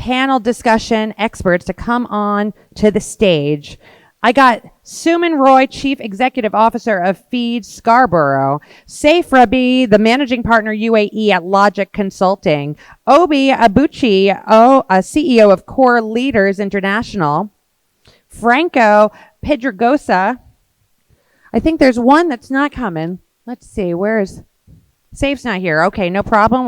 panel discussion experts to come on to the stage. I got Suman Roy, Chief Executive Officer of Feed Scarborough, Saif Rabi, the Managing Partner UAE at Logic Consulting, Obi Abuchi, CEO of Core Leaders International, Franco Pedregosa. I think there's one that's not coming. Let's see, where's Saif's not here. Okay, no problem.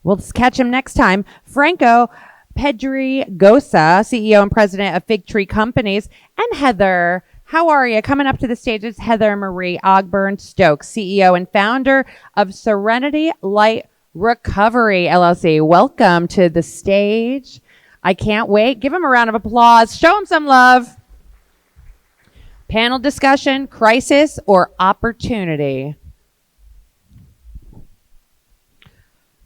We'll catch him next time. Franco Pedregosa, CEO and President of Fig Tree Companies, and Heather. How are you? Coming up to the stage is Heather Marie Ogburn-Stokes, CEO and founder of Serenity Light Recovery, LLC. Welcome to the stage. I can't wait. Give him a round of applause. Show him some love. Panel discussion, crisis or opportunity?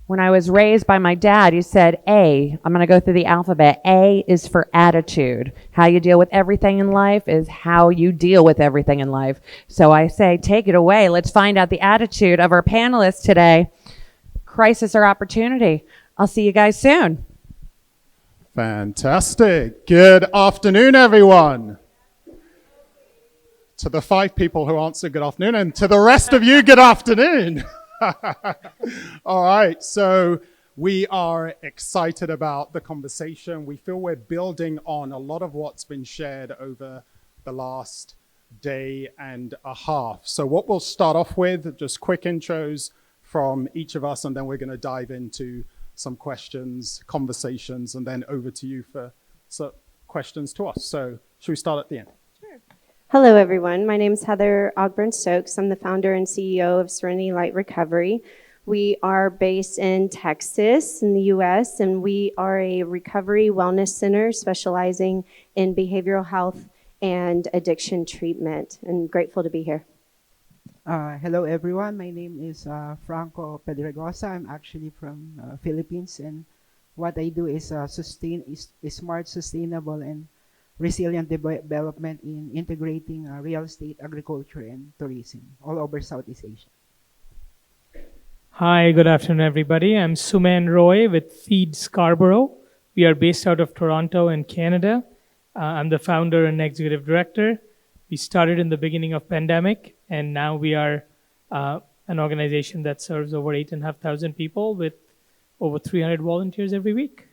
When I was raised by my dad, he said, A, I'm going to go through the alphabet. A is for attitude. How you deal with everything in life is how you deal with everything in life. So I say, take it away. Let's find out the attitude of our panelists today. Crisis or opportunity? I'll see you guys soon. Fantastic. Good afternoon, everyone. To the 5 people who answered, good afternoon, and to the rest of you, good afternoon. All right, so we are excited about the conversation. We feel we're building on a lot of what's been shared over the last day and a half. So what we'll start off with, just quick intros from each of us, and then we're going to dive into some questions, conversations, and then over to you for some questions to us. So should we start at the end? Hello, everyone. My name is Heather Ogburn-Stokes. I'm the founder and CEO of Serenity Light Recovery. We are based in Texas in the U.S., and we are a recovery wellness center specializing in behavioral health and addiction treatment. And grateful to be here. Hello, everyone. My name is Franco Pedregosa. I'm actually from Philippines, and what I do is smart, sustainable, and resilient development in integrating real estate, agriculture, and tourism all over Southeast Asia. Hi, good afternoon, everybody. I'm Suman Roy with Feed Scarborough. We are based out of Toronto in Canada. I'm the founder and executive director. We started in the beginning of pandemic, and now we are an organization that serves over 8,500 people with over 300 volunteers every week.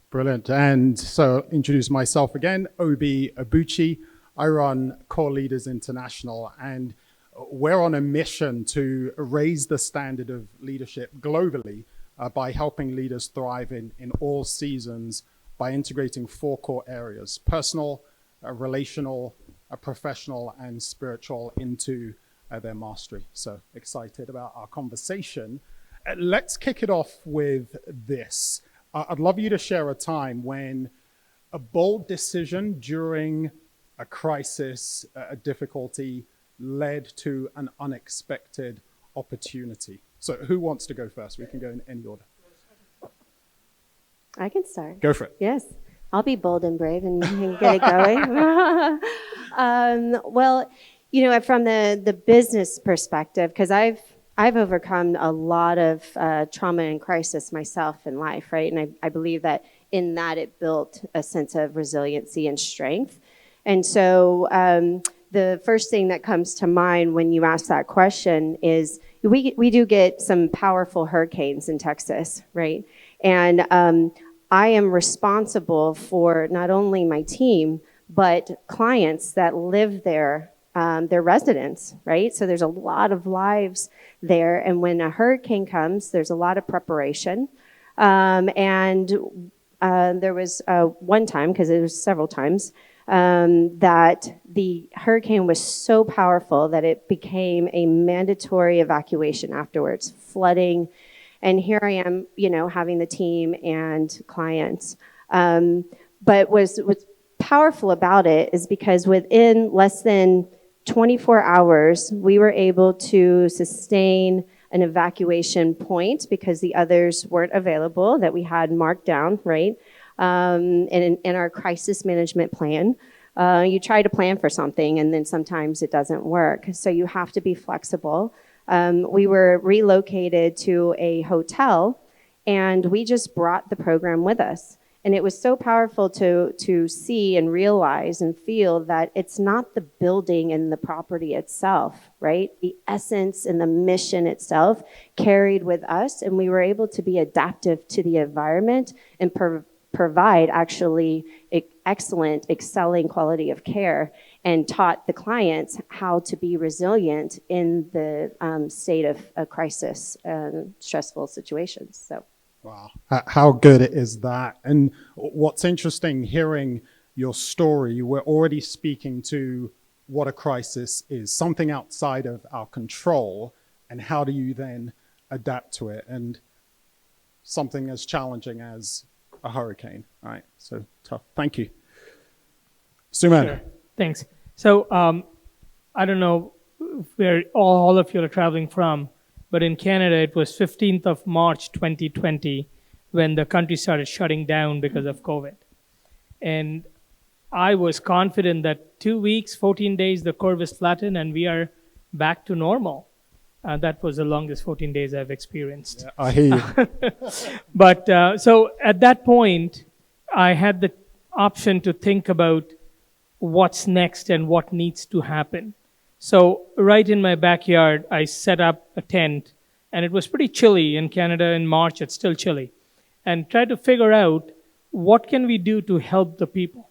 Brilliant. And so introduce myself again, Obi Abuchi. I run Core Leaders International, and we're on a mission to raise the standard of leadership globally by helping leaders thrive in all seasons by integrating 4 core areas: personal, relational, professional, and spiritual into their mastery. So excited about our conversation. Let's kick it off with this. I'd love you to share a time when a bold decision during a crisis, a difficulty, led to an unexpected opportunity. So who wants to go first? We can go in any order. I can start. Go for it. Yes. I'll be bold and brave and get it going. Well, you know, from the business perspective, because I've overcome a lot of trauma and crisis myself in life, right? And I believe that in that it built a sense of resiliency and strength. And so the first thing that comes to mind when you ask that question is we do get some powerful hurricanes in Texas, right? And I am responsible for not only my team, but clients that live there, their residents, right? So there's a lot of lives there. And when a hurricane comes, there's a lot of preparation. And there was one time, because it was several times, that the hurricane was so powerful that it became a mandatory evacuation afterwards, flooding. And here I am, you know, having the team and clients. But what's powerful about it is because within less than 24 hours, we were able to sustain an evacuation point because the others weren't available that we had marked down, right? In our crisis management plan. You try to plan for something and then sometimes it doesn't work. So you have to be flexible. We were relocated to a hotel and we just brought the program with us. And it was so powerful to see and realize and feel that it's not the building and the property itself, right? The essence and the mission itself carried with us, and we were able to be adaptive to the environment and provide actually excellent, excelling quality of care, and taught the clients how to be resilient in the state of a crisis and stressful situations. So. Wow, how good is that? And what's interesting, hearing your story, we're already speaking to what a crisis is, something outside of our control, and how do you then adapt to it? And something as challenging as a hurricane, right? So tough. Thank you. Suman. Sure. Thanks. So I don't know where all of you are traveling from, but in Canada, it was 15th of March 2020 when the country started shutting down because of COVID. And I was confident that 2 weeks, 14 days, the curve is flattened and we are back to normal. That was the longest 14 days I've experienced. Yeah, I hear you. But so at that point, I had the option to think about what's next and what needs to happen. So right in my backyard, I set up a tent, and it was pretty chilly in Canada in March. It's still chilly, and tried to figure out what can we do to help the people.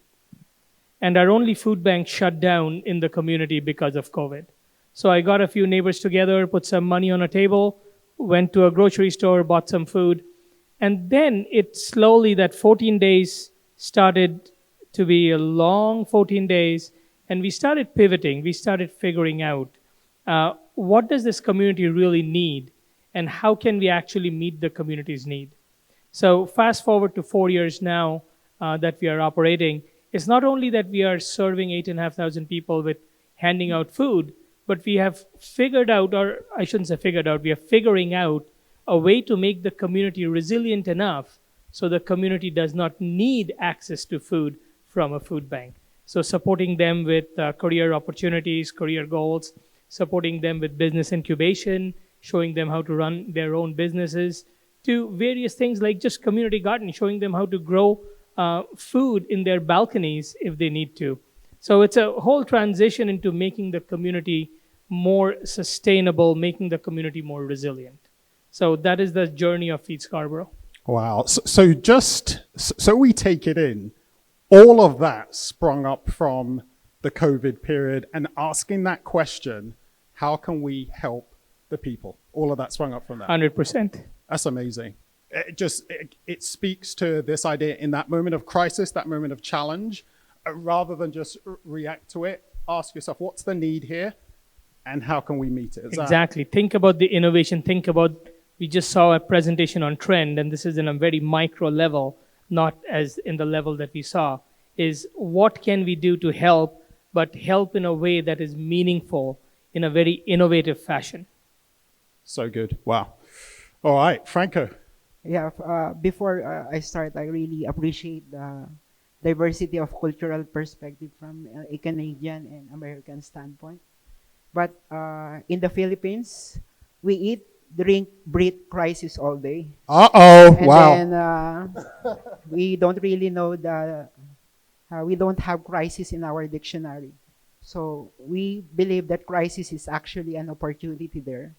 And our only food bank shut down in the community because of COVID. So I got a few neighbors together, put some money on a table, went to a grocery store, bought some food, and then it slowly, that 14 days started to be a long 14 days. And we started pivoting. We started figuring out what does this community really need, and how can we actually meet the community's need. So fast forward to 4 years now that we are operating. It's not only that we are serving 8,500 people with handing out food, but we have figured out, or I shouldn't say figured out, we are figuring out a way to make the community resilient enough so the community does not need access to food from a food bank. So supporting them with career opportunities, career goals, supporting them with business incubation, showing them how to run their own businesses, to various things like just community garden, showing them how to grow food in their balconies if they need to. So it's a whole transition into making the community more sustainable, making the community more resilient. So that is the journey of Feed Scarborough. Wow. So we take it in. All of that sprung up from the COVID period, and asking that question, how can we help the people? All of that sprung up from that. 100%. That's amazing. It speaks to this idea in that moment of crisis, that moment of challenge, rather than just react to it, ask yourself, what's the need here and how can we meet it? Exactly. Think about the innovation. Think about, we just saw a presentation on trend, and this is in a very micro level, not as in the level that we saw, is what can we do to help, but help in a way that is meaningful in a very innovative fashion. So good. Wow. All right, Franco. Yeah, before I start, I really appreciate the diversity of cultural perspective from a Canadian and American standpoint. But in the Philippines, we eat, drink, breathe crisis all day. Uh-oh, And wow. then we don't really know we don't have crisis in our dictionary. So we believe that crisis is actually an opportunity there.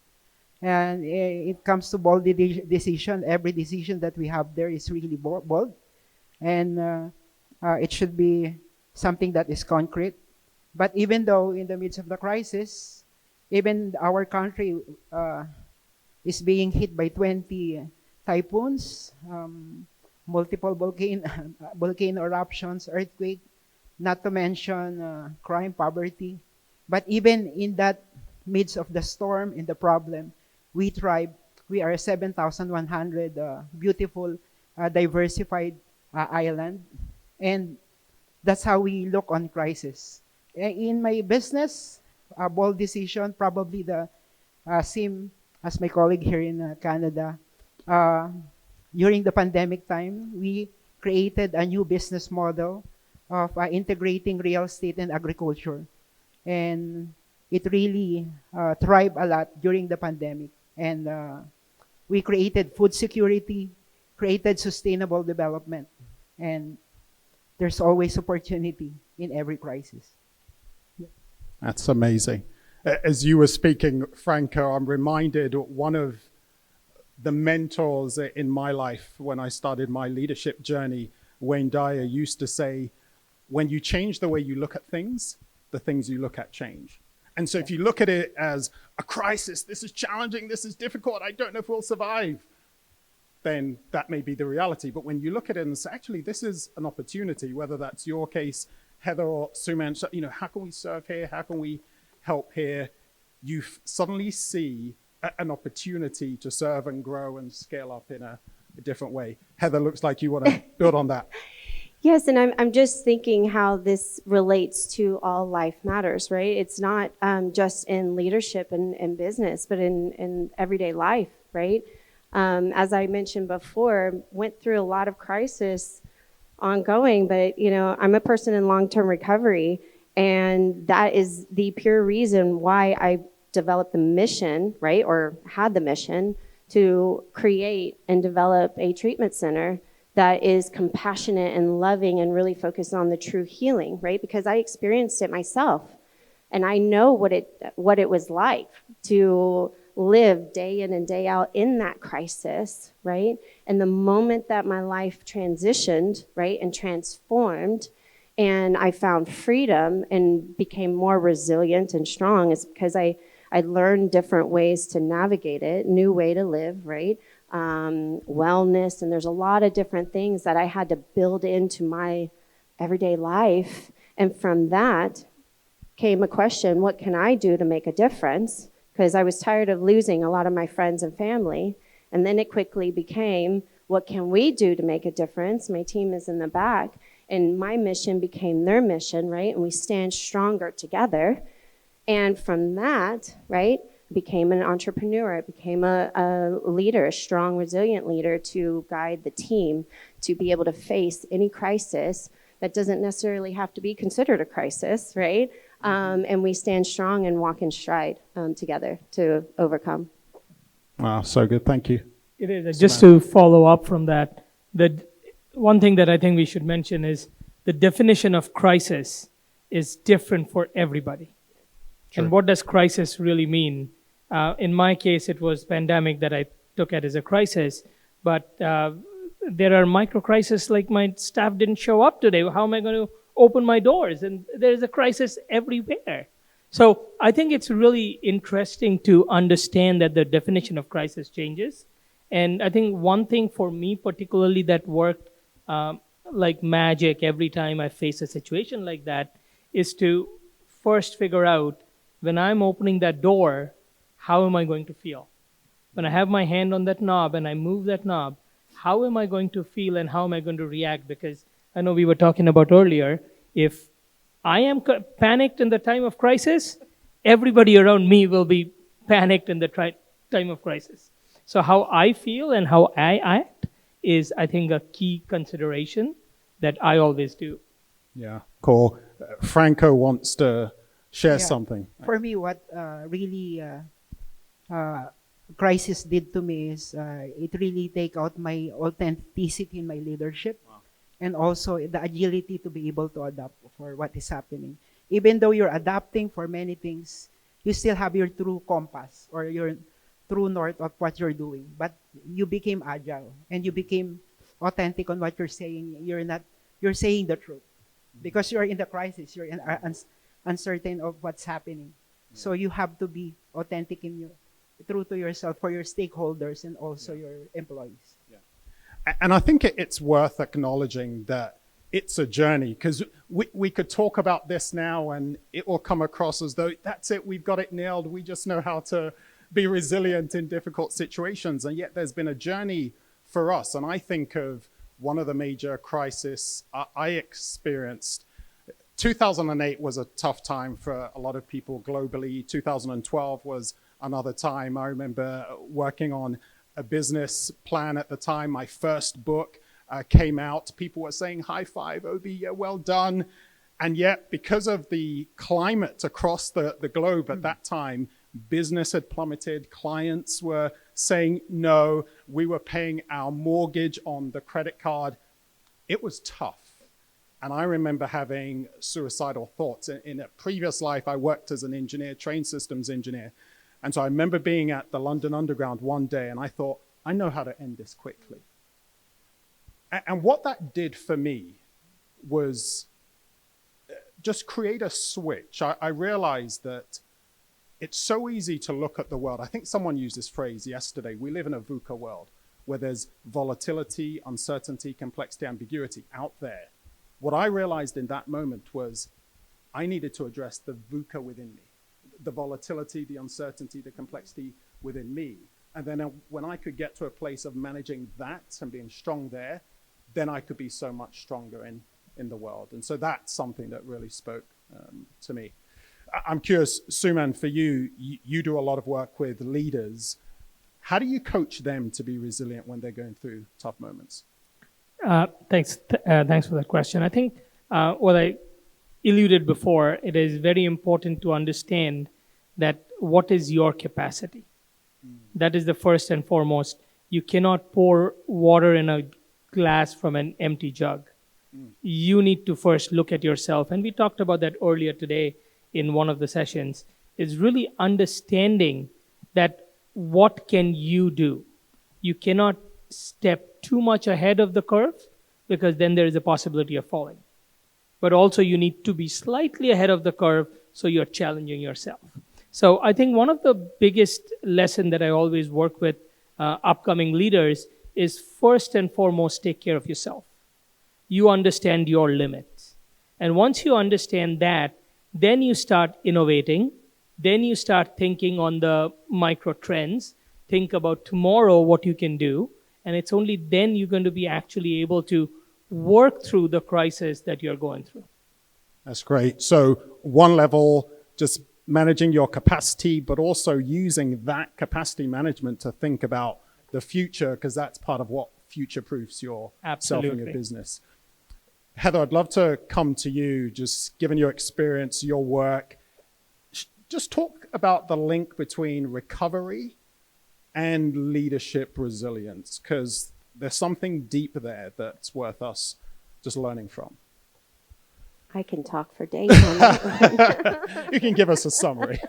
And it comes to bold decision. Every decision that we have there is really bold. And it should be something that is concrete. But even though in the midst of the crisis, even our country is being hit by 20 typhoons, multiple volcano eruptions, earthquake, not to mention crime, poverty. But even in that midst of the storm, in the problem, we thrive. We are a 7,100 beautiful, diversified island. And that's how we look on crisis. In my business, a bold decision, probably the same as my colleague here in Canada. During the pandemic time, we created a new business model of integrating real estate and agriculture. And it really thrived a lot during the pandemic. And we created food security, created sustainable development. and there's always opportunity in every crisis. That's amazing. As you were speaking, Franco, I'm reminded one of the mentors in my life when I started my leadership journey, Wayne Dyer, used to say, when you change the way you look at things, the things you look at change. And so if you look at it as a crisis, this is challenging, this is difficult, I don't know if we'll survive, then that may be the reality. But when you look at it and say, actually, this is an opportunity, whether that's your case, Heather or Suman, how can we serve here? How can we help here? You suddenly see an opportunity to serve and grow and scale up in a different way. Heather, looks like you want to build on that. Yes, and I'm just thinking how this relates to all life matters, right? It's not just in leadership and business, but in everyday life, right? As I mentioned before, went through a lot of crisis ongoing, but I'm a person in long-term recovery, and that is the pure reason why I developed the mission, right, or had the mission to create and develop a treatment center that is compassionate and loving and really focused on the true healing, right? Because I experienced it myself, and I know what it was like to live day in and day out in that crisis, right? And the moment that my life transitioned, right, and transformed, and I found freedom and became more resilient and strong, is because I learned different ways to navigate it, new way to live, right? Wellness, and there's a lot of different things that I had to build into my everyday life. And from that came a question, what can I do to make a difference? Because I was tired of losing a lot of my friends and family. And then it quickly became, what can we do to make a difference? My team is in the back, and my mission became their mission, right? And we stand stronger together. And from that, right, became an entrepreneur. I became a leader, a strong, resilient leader to guide the team to be able to face any crisis that doesn't necessarily have to be considered a crisis, right? And we stand strong and walk in stride together to overcome. Wow, so good. Thank you. It is. Just to follow up from that, the one thing that I think we should mention is the definition of crisis is different for everybody. True. And what does crisis really mean? In my case, it was pandemic that I took it as a crisis, but there are micro crises like my staff didn't show up today. How am I going to open my doors? And there's a crisis everywhere. So I think it's really interesting to understand that the definition of crisis changes. And I think one thing for me particularly that worked like magic every time I face a situation like that is to first figure out, when I'm opening that door, how am I going to feel? When I have my hand on that knob and I move that knob, how am I going to feel and how am I going to react? Because I know we were talking about earlier, if I am panicked in the time of crisis, everybody around me will be panicked in the time of crisis. So how I feel and how I act is, I think, a key consideration that I always do. Yeah, cool. Franco wants to share something. For me, what really crisis did to me is it really take out my authenticity in my leadership. Wow. And also the agility to be able to adapt for what is happening. Even though you're adapting for many things, you still have your true compass or your true north of what you're doing. But you became agile and you became authentic on what you're saying. You're saying the truth. Because you're in the crisis, you're uncertain of what's happening. Yeah. So you have to be authentic true to yourself for your stakeholders and also your employees. Yeah. And I think it's worth acknowledging that it's a journey, because we could talk about this now and it will come across as though that's it, we've got it nailed, we just know how to be resilient in difficult situations. And yet there's been a journey for us. And I think of one of the major crises I experienced. 2008 was a tough time for a lot of people globally. 2012 was another time. I remember working on a business plan at the time. My first book came out. People were saying, high five, Obi, yeah, well done. And yet, because of the climate across the globe at that time, business had plummeted. Clients were saying no. We were paying our mortgage on the credit card. it was tough. And I remember having suicidal thoughts. In a previous life, I worked as an engineer, train systems engineer. And so I remember being at the London Underground one day, and I thought, I know how to end this quickly. And what that did for me was just create a switch. I realized that it's so easy to look at the world. I think someone used this phrase yesterday. We live in a VUCA world where there's volatility, uncertainty, complexity, ambiguity out there. What I realized in that moment was I needed to address the VUCA within me, the volatility, the uncertainty, the complexity within me. And then when I could get to a place of managing that and being strong there, then I could be so much stronger in the world. And so that's something that really spoke to me. I'm curious, Suman, for you, you do a lot of work with leaders. How do you coach them to be resilient when they're going through tough moments? Thanks for that question. I think what I alluded before, it is very important to understand that what is your capacity. That is the first and foremost. You cannot pour water in a glass from an empty jug. You need to first look at yourself. And we talked about that earlier today in one of the sessions, is really understanding that what can you do? You cannot step too much ahead of the curve because then there is a possibility of falling. But also you need to be slightly ahead of the curve so you're challenging yourself. So I think one of the biggest lesson that I always work with upcoming leaders is first and foremost, take care of yourself. You understand your limits. And once you understand that, then you start innovating. Then you start thinking on the micro trends. Think about tomorrow what you can do. And it's only then you're going to be actually able to work through the crisis that you're going through. That's great. So one level, just managing your capacity, but also using that capacity management to think about the future, because that's part of what future-proofs yourself and your business. Heather, I'd love to come to you, just given your experience, your work. Just talk about the link between recovery and leadership resilience, because there's something deep there that's worth us just learning from. I can talk for days on that one. You can give us a summary.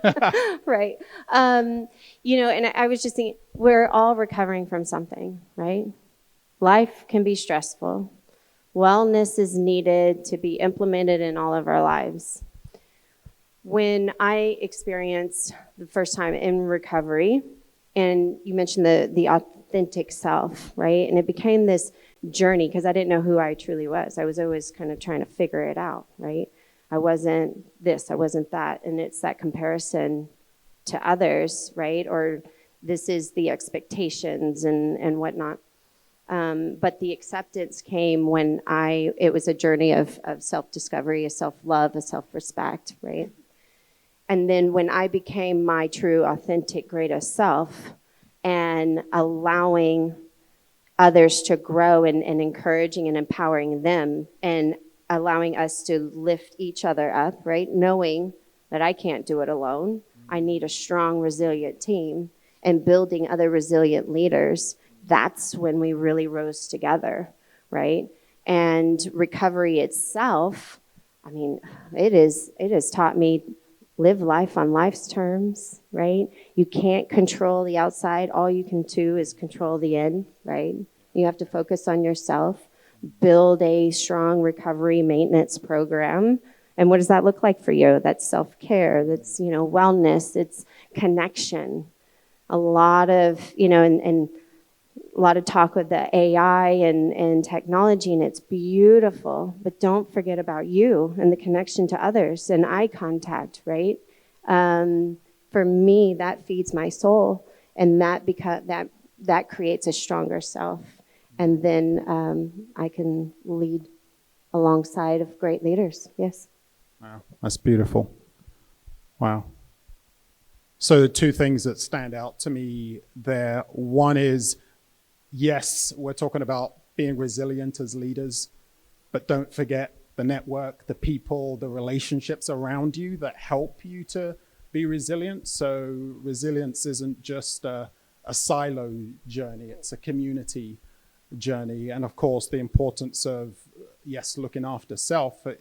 Right. And I was just thinking, we're all recovering from something, right? Life can be stressful. Wellness is needed to be implemented in all of our lives. When I experienced the first time in recovery, and you mentioned the authentic self, right? And it became this journey because I didn't know who I truly was. I was always kind of trying to figure it out, right? I wasn't this, I wasn't that. And it's that comparison to others, right? Or this is the expectations and whatnot. But the acceptance came when it was a journey of self-discovery, a self-love, a self-respect, right? And then when I became my true, authentic, greatest self and allowing others to grow and encouraging and empowering them and allowing us to lift each other up, right? Knowing that I can't do it alone. I need a strong, resilient team and building other resilient leaders. That's when we really rose together, right? And recovery itself, I mean, it has taught me live life on life's terms, right? You can't control the outside. All you can do is control the in, right? You have to focus on yourself, build a strong recovery maintenance program. And what does that look like for you? That's self-care, that's, wellness, it's connection. A lot of, and a lot of talk with the AI and technology, and it's beautiful, but don't forget about you and the connection to others and eye contact, right? For me, that feeds my soul, and that creates a stronger self. And then I can lead alongside of great leaders, yes. Wow, that's beautiful. Wow. So the two things that stand out to me there, one is, yes, we're talking about being resilient as leaders, but don't forget the network, the people, the relationships around you that help you to be resilient. So resilience isn't just a silo journey, it's a community journey. And of course, the importance of yes, looking after self, but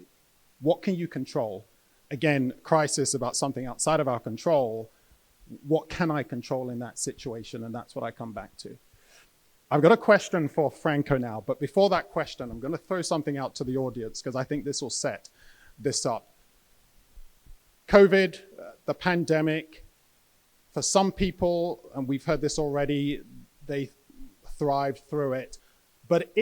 what can you control? Again, crisis about something outside of our control. What can I control in that situation? And that's what I come back to. I've got a question for Franco now, but before that question, I'm going to throw something out to the audience because I think this will set this up. COVID, the pandemic, for some people, and we've heard this already, they thrived through it. But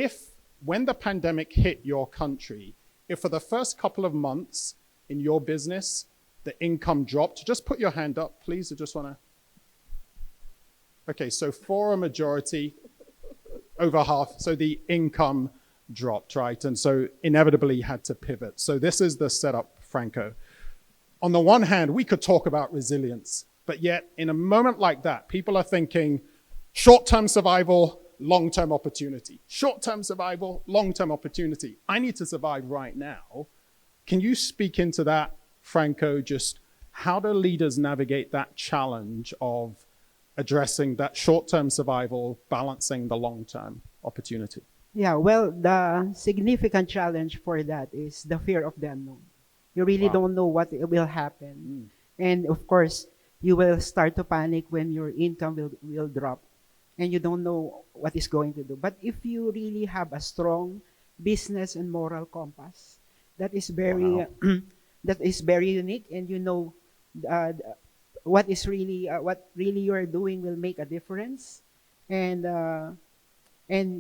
when the pandemic hit your country, if for the first couple of months in your business, the income dropped, just put your hand up, please. I just want to. Okay, so for a majority, over half, so the income dropped, right? And so inevitably you had to pivot. So this is the setup, Franco. On the one hand, we could talk about resilience, but yet in a moment like that, people are thinking short-term survival, long-term opportunity. Short-term survival, long-term opportunity. I need to survive right now. Can you speak into that, Franco? Just how do leaders navigate that challenge of addressing that short-term survival, balancing the long-term opportunity? Yeah, well, the significant challenge for that is the fear of the unknown. You really don't know what will happen. And of course, you will start to panic when your income will drop and you don't know what is going to do. But if you really have a strong business and moral compass, that is very that is very unique, and you know what really you are doing will make a difference, and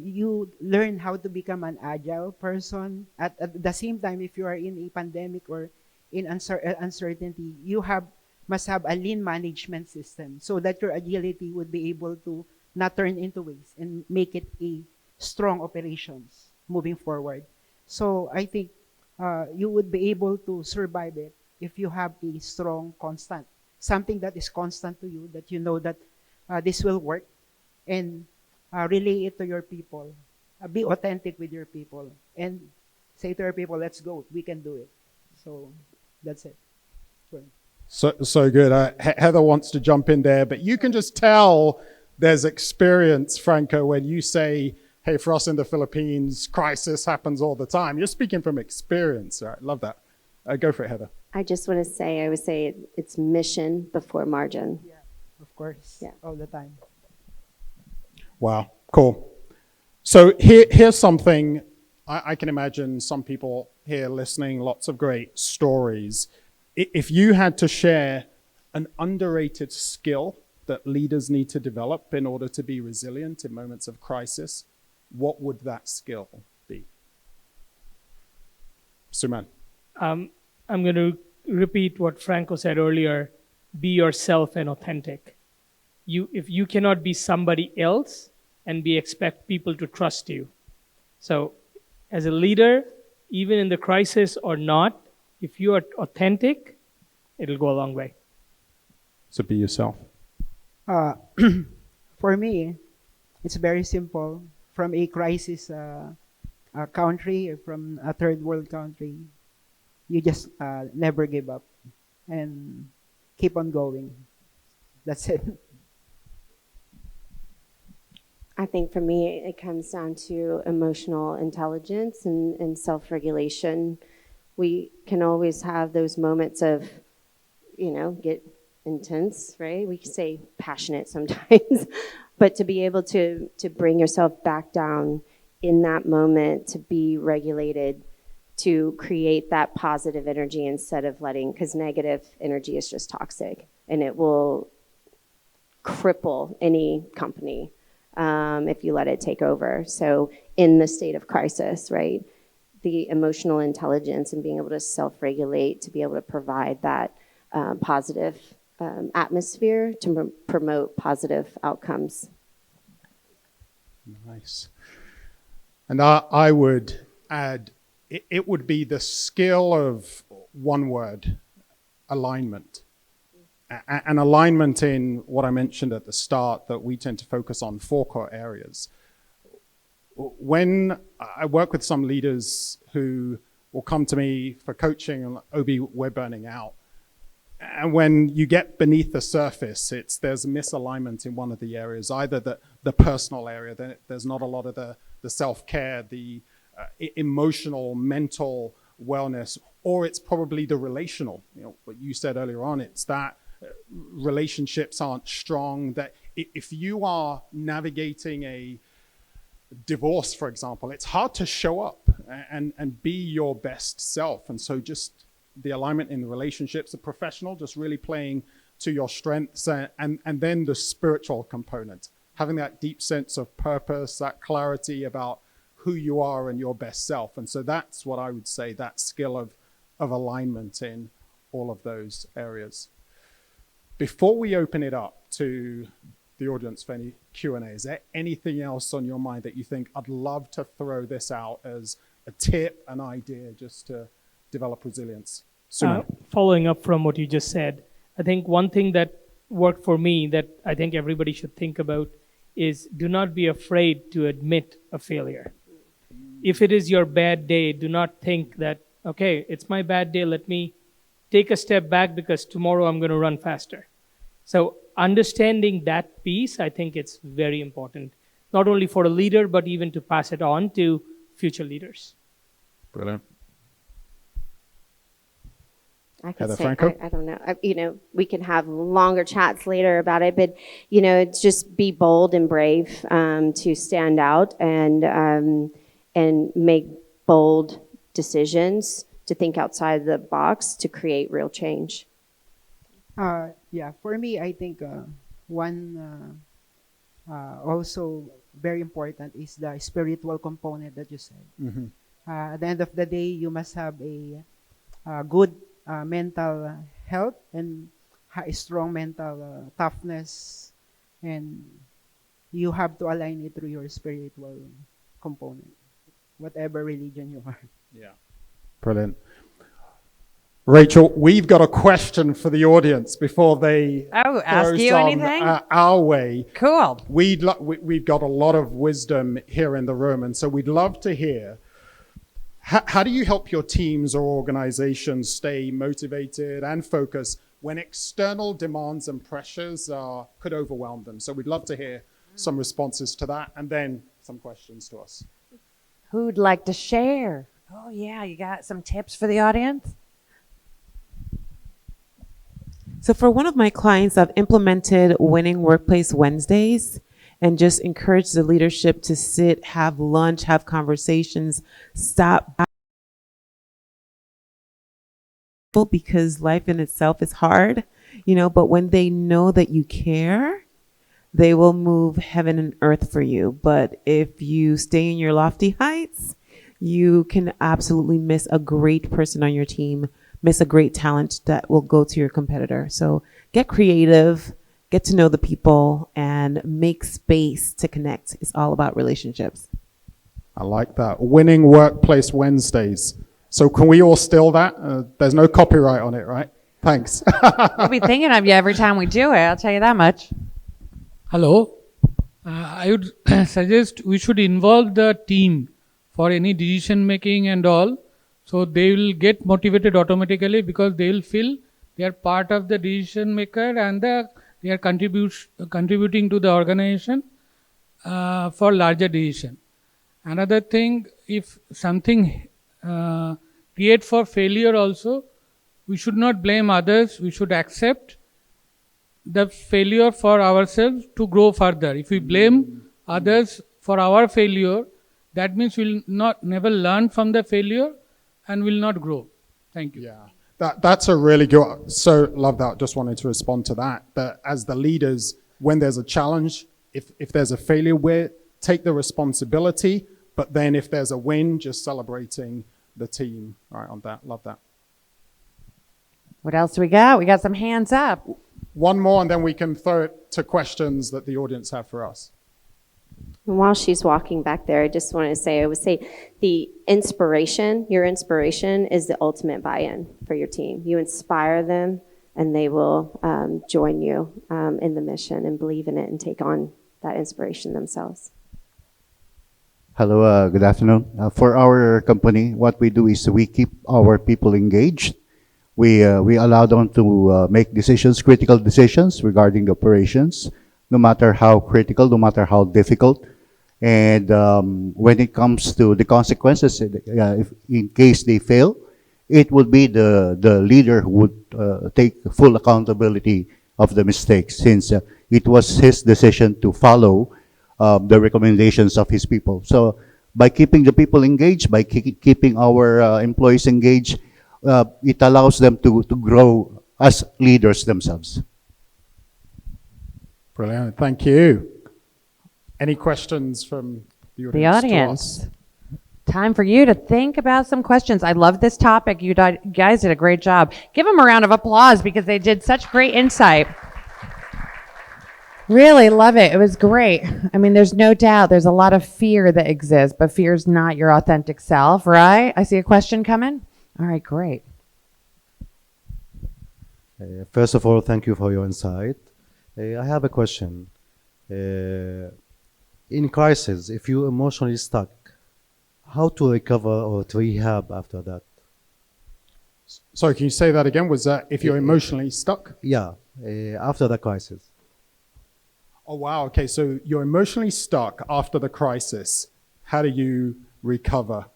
you learn how to become an agile person. At the same time, if you are in a pandemic or in uncertainty, you must have a lean management system so that your agility would be able to not turn into waste and make it a strong operations moving forward. So I think you would be able to survive it if you have a strong, constant, something that is constant to you, that you know that this will work, and relay it to your people. Be authentic with your people and say to your people, let's go, we can do it. So that's it. So good. Heather wants to jump in there, but you can just tell there's experience, Franco, when you say, hey, for us in the Philippines, crisis happens all the time. You're speaking from experience. All right, love that. Go for it, Heather. I just want to say, I would say it's mission before margin. Yeah, of course. Yeah. All the time. Wow, cool. So here's something I can imagine some people here listening, lots of great stories. If you had to share an underrated skill that leaders need to develop in order to be resilient in moments of crisis, what would that skill be? Suman. I'm going to repeat what Franco said earlier. Be yourself and authentic. If you cannot be somebody else and expect people to trust you. So as a leader, even in the crisis or not, if you are authentic, it'll go a long way. So be yourself. For me, it's very simple. From a crisis country, from a third world country, you just never give up and keep on going. That's it. I think for me, it comes down to emotional intelligence and self-regulation. We can always have those moments of, get intense, right? We can say passionate sometimes, but to be able to bring yourself back down in that moment, to be regulated, to create that positive energy instead of because negative energy is just toxic and it will cripple any company if you let it take over. So in the state of crisis, right, the emotional intelligence and being able to self-regulate, to be able to provide that positive atmosphere to promote positive outcomes. Nice. And I would add, it would be the skill of one word, alignment. And alignment in what I mentioned at the start, that we tend to focus on 4 core areas. When I work with some leaders who will come to me for coaching and OB, we're burning out. And when you get beneath the surface, there's misalignment in one of the areas, either the personal area, there's not a lot of the self-care, the emotional, mental wellness, or it's probably the relational. You know, what you said earlier on, it's that relationships aren't strong, that if you are navigating a divorce, for example, it's hard to show up and be your best self. And so just the alignment in the relationships, the professional, just really playing to your strengths, and then the spiritual component, having that deep sense of purpose, that clarity about who you are and your best self. And so that's what I would say, that skill of alignment in all of those areas. Before we open it up to the audience for any Q&A, is there anything else on your mind that you think I'd love to throw this out as a tip, an idea, just to develop resilience? Following up from what you just said, I think one thing that worked for me that I think everybody should think about is do not be afraid to admit a failure. If it is your bad day, do not think that, okay, it's my bad day, let me take a step back because tomorrow I'm going to run faster. So understanding that piece, I think it's very important, not only for a leader, but even to pass it on to future leaders. Brilliant. I could Heather say, Franco? I don't know. We can have longer chats later about it, but it's just be bold and brave to stand out and make bold decisions, to think outside the box, to create real change. Yeah, for me, I think one also very important is the spiritual component that you said. Mm-hmm. At the end of the day, you must have a good mental health and a strong mental toughness, and you have to align it through your spiritual component, whatever religion you are. Yeah. Brilliant. Rachel, we've got a question for the audience before they ask throw you some, anything? Our way. Cool. We've got a lot of wisdom here in the room, and so we'd love to hear, how do you help your teams or organizations stay motivated and focused when external demands and pressures could overwhelm them? So we'd love to hear some responses to that, and then some questions to us. Who'd like to share? Oh, yeah, you got some tips for the audience? So for one of my clients, I've implemented Winning Workplace Wednesdays and just encourage the leadership to sit, have lunch, have conversations, stop, because life in itself is hard, but when they know that you care, they will move heaven and earth for you. But if you stay in your lofty heights, you can absolutely miss a great person on your team, miss a great talent that will go to your competitor. So get creative, get to know the people, and make space to connect. It's all about relationships. I like that. Winning Workplace Wednesdays. So can we all steal that? There's no copyright on it, right? Thanks. We'll be thinking of you every time we do it, I'll tell you that much. Hello. I would suggest we should involve the team for any decision making and all. So they will get motivated automatically because they will feel they are part of the decision maker and they are contributing to the organization for larger decision. Another thing, if something create for failure also, we should not blame others. We should accept the failure for ourselves to grow further. If we blame others for our failure, that means we'll never learn from the failure and will not grow. Thank you. Yeah, that's a really good, so love that. Just wanted to respond to that. That as the leaders, when there's a challenge, if there's a failure, we take the responsibility, but then if there's a win, just celebrating the team, right, on that. Love that. What else do we got? We got some hands up. One more, and then we can throw it to questions that the audience have for us. And while she's walking back there, I would say your inspiration is the ultimate buy-in for your team. You inspire them and they will join you in the mission and believe in it and take on that inspiration themselves. Hello, good afternoon. For our company, what we do is we keep our people engaged. We allow them to make critical decisions regarding the operations, no matter how critical, no matter how difficult. And when it comes to the consequences, if in case they fail, it would be the leader who would take full accountability of the mistakes, since it was his decision to follow the recommendations of his people. So by keeping the people engaged, by keeping our employees engaged, it allows them to grow as leaders themselves. Brilliant. Thank you. Any questions from the audience? The audience. Time for you to think about some questions. I love this topic. You guys did a great job. Give them a round of applause because they did such great insight. Really love it. It was great. I mean, there's no doubt there's a lot of fear that exists, but fear is not your authentic self, right? I see a question coming. All right, great. First of all, thank you for your insight. I have a question. In crisis, if you're emotionally stuck, how to recover or to rehab after that? Sorry, can you say that again? Was that if you're emotionally stuck? Yeah, after the crisis. Oh, wow. Okay, so you're emotionally stuck after the crisis. How do you recover?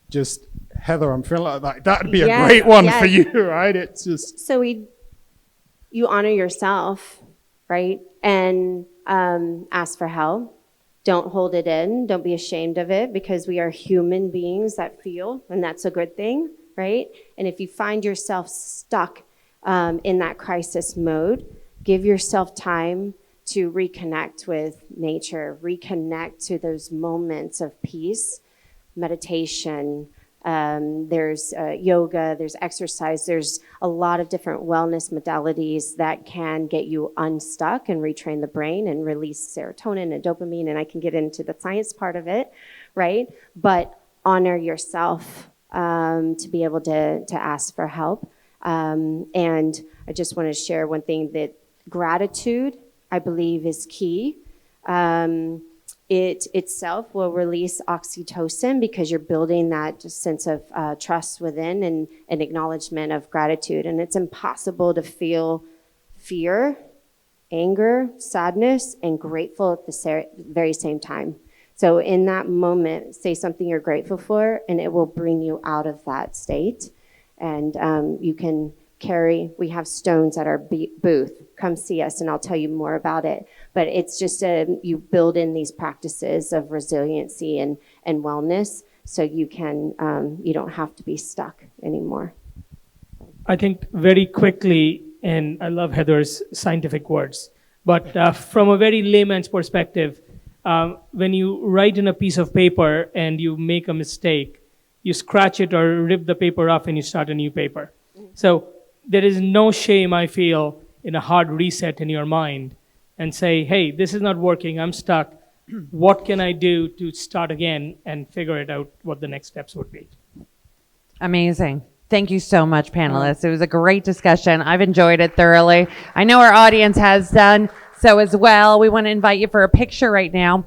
Just, Heather, I'm feeling like that'd be a great one for you, right? It's just... So you honor yourself, right? And ask for help. Don't hold it in. Don't be ashamed of it, because we are human beings that feel, and that's a good thing, right? And if you find yourself stuck in that crisis mode, give yourself time to reconnect with nature, reconnect to those moments of peace, meditation. There's yoga, there's exercise, there's a lot of different wellness modalities that can get you unstuck and retrain the brain and release serotonin and dopamine, and I can get into the science part of it, right? But honor yourself to be able to ask for help. And I just want to share one thing, that gratitude, I believe, is key. It itself will release oxytocin because you're building that sense of trust within and an acknowledgement of gratitude. And it's impossible to feel fear, anger, sadness, and grateful at the very same time. So in that moment, say something you're grateful for, and it will bring you out of that state. And you can we have stones at our booth. Come see us and I'll tell you more about it. But it's just you build in these practices of resiliency and wellness, so you don't have to be stuck anymore. I think very quickly, and I love Heather's scientific words, but from a very layman's perspective, when you write in a piece of paper and you make a mistake, you scratch it or rip the paper off and you start a new paper. So there is no shame, I feel, in a hard reset in your mind and say, hey, this is not working, I'm stuck. What can I do to start again and figure it out what the next steps would be? Amazing. Thank you so much, panelists. It was a great discussion. I've enjoyed it thoroughly. I know our audience has done so as well. We want to invite you for a picture right now.